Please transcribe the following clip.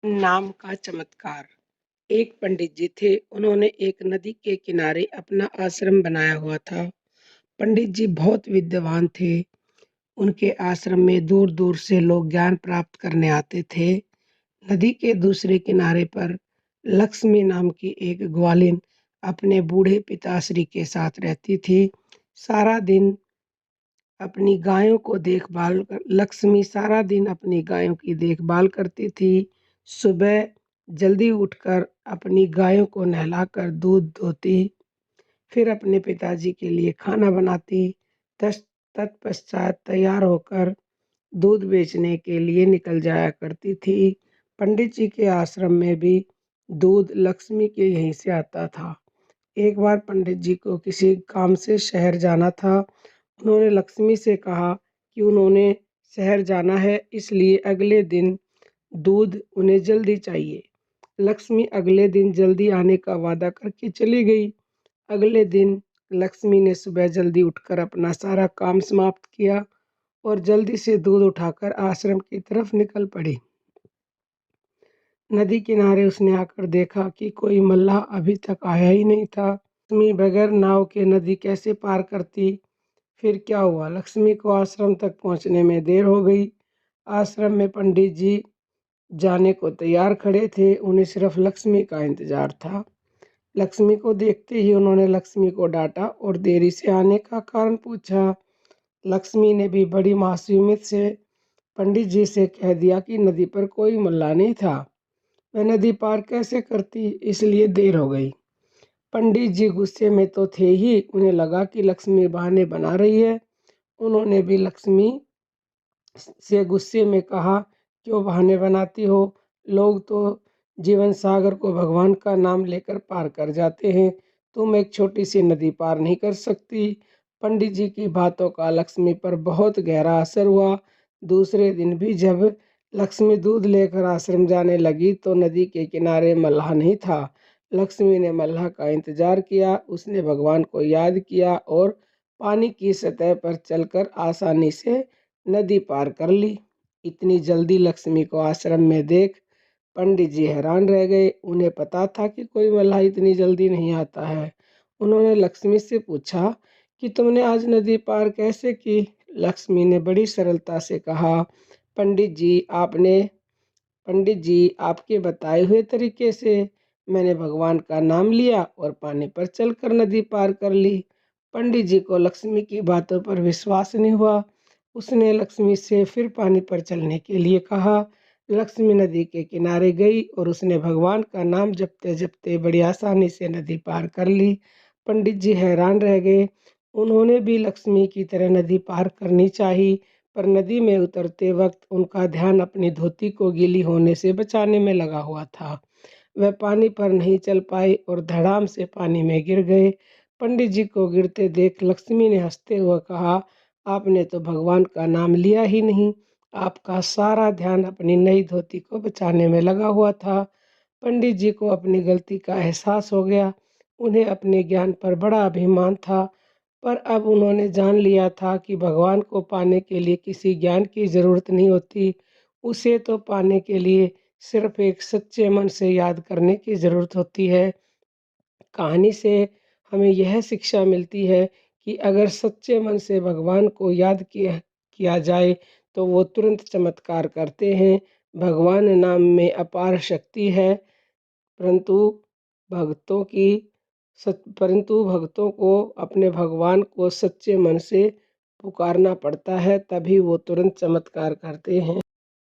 नाम का चमत्कार। एक पंडित जी थे। उन्होंने एक नदी के किनारे अपना आश्रम बनाया हुआ था। पंडित जी बहुत विद्वान थे। उनके आश्रम में दूर दूर से लोग ज्ञान प्राप्त करने आते थे। नदी के दूसरे किनारे पर लक्ष्मी नाम की एक ग्वालिन अपने बूढ़े पिताश्री के साथ रहती थी। सारा दिन अपनी गायों को लक्ष्मी सारा दिन अपनी गायों की देखभाल करती थी। सुबह जल्दी उठकर अपनी गायों को नहलाकर दूध दोती, फिर अपने पिताजी के लिए खाना बनाती। तत्पश्चात तैयार होकर दूध बेचने के लिए निकल जाया करती थी। पंडित जी के आश्रम में भी दूध लक्ष्मी के यहीं से आता था। एक बार पंडित जी को किसी काम से शहर जाना था। उन्होंने लक्ष्मी से कहा कि उन्होंने शहर जाना है, इसलिए अगले दिन दूध उन्हें जल्दी चाहिए। लक्ष्मी अगले दिन जल्दी आने का वादा करके चली गई। अगले दिन लक्ष्मी ने सुबह जल्दी उठकर अपना सारा काम समाप्त किया और जल्दी से दूध उठाकर आश्रम की तरफ निकल पड़ी। नदी किनारे उसने आकर देखा कि कोई मल्लाह अभी तक आया ही नहीं था। लक्ष्मी बगैर नाव के नदी कैसे पार करती? फिर क्या हुआ? लक्ष्मी को आश्रम तक पहुंचने में देर हो गई। आश्रम में पंडित जी जाने को तैयार खड़े थे। उन्हें सिर्फ लक्ष्मी का इंतजार था। लक्ष्मी को देखते ही उन्होंने लक्ष्मी को डांटा और देरी से आने का कारण पूछा। लक्ष्मी ने भी बड़ी मासूमियत से पंडित जी से कह दिया कि नदी पर कोई मल्लाह नहीं था, वह नदी पार कैसे करती, इसलिए देर हो गई। पंडित जी गुस्से में तो थे ही। उन्हें लगा कि लक्ष्मी बहाने बना रही है। उन्होंने भी लक्ष्मी से गुस्से में कहा, क्यों बहाने बनाती हो? लोग तो जीवन सागर को भगवान का नाम लेकर पार कर जाते हैं, तुम एक छोटी सी नदी पार नहीं कर सकती। पंडित जी की बातों का लक्ष्मी पर बहुत गहरा असर हुआ। दूसरे दिन भी जब लक्ष्मी दूध लेकर आश्रम जाने लगी तो नदी के किनारे मल्लाह नहीं था। लक्ष्मी ने मल्लाह का इंतजार किया। उसने भगवान को याद किया और पानी की सतह पर चलकर आसानी से नदी पार कर ली। इतनी जल्दी लक्ष्मी को आश्रम में देख पंडित जी हैरान रह गए। उन्हें पता था कि कोई मल्लाह इतनी जल्दी नहीं आता है। उन्होंने लक्ष्मी से पूछा कि तुमने आज नदी पार कैसे की? लक्ष्मी ने बड़ी सरलता से कहा, पंडित जी आपके बताए हुए तरीके से मैंने भगवान का नाम लिया और पानी पर चलकर नदी पार कर ली। पंडित जी को लक्ष्मी की बातों पर विश्वास नहीं हुआ। उसने लक्ष्मी से फिर पानी पर चलने के लिए कहा। लक्ष्मी नदी के किनारे गई और उसने भगवान का नाम जपते जपते बड़ी आसानी से नदी पार कर ली। पंडित जी हैरान रह गए। उन्होंने भी लक्ष्मी की तरह नदी पार करनी चाहिए, पर नदी में उतरते वक्त उनका ध्यान अपनी धोती को गीली होने से बचाने में लगा हुआ था। वह पानी पर नहीं चल पाए और धड़ाम से पानी में गिर गए। पंडित जी को गिरते देख लक्ष्मी ने हंसते हुए कहा, आपने तो भगवान का नाम लिया ही नहीं, आपका सारा ध्यान अपनी नई धोती को बचाने में लगा हुआ था। पंडित जी को अपनी गलती का एहसास हो गया। उन्हें अपने ज्ञान पर बड़ा अभिमान था, पर अब उन्होंने जान लिया था कि भगवान को पाने के लिए किसी ज्ञान की ज़रूरत नहीं होती। उसे तो पाने के लिए सिर्फ एक सच्चे मन से याद करने की ज़रूरत होती है। कहानी से हमें यह शिक्षा मिलती है कि अगर सच्चे मन से भगवान को याद किया जाए तो वो तुरंत चमत्कार करते हैं। भगवान नाम में अपार शक्ति है, परंतु भक्तों की परंतु भक्तों को अपने भगवान को सच्चे मन से पुकारना पड़ता है, तभी वो तुरंत चमत्कार करते हैं।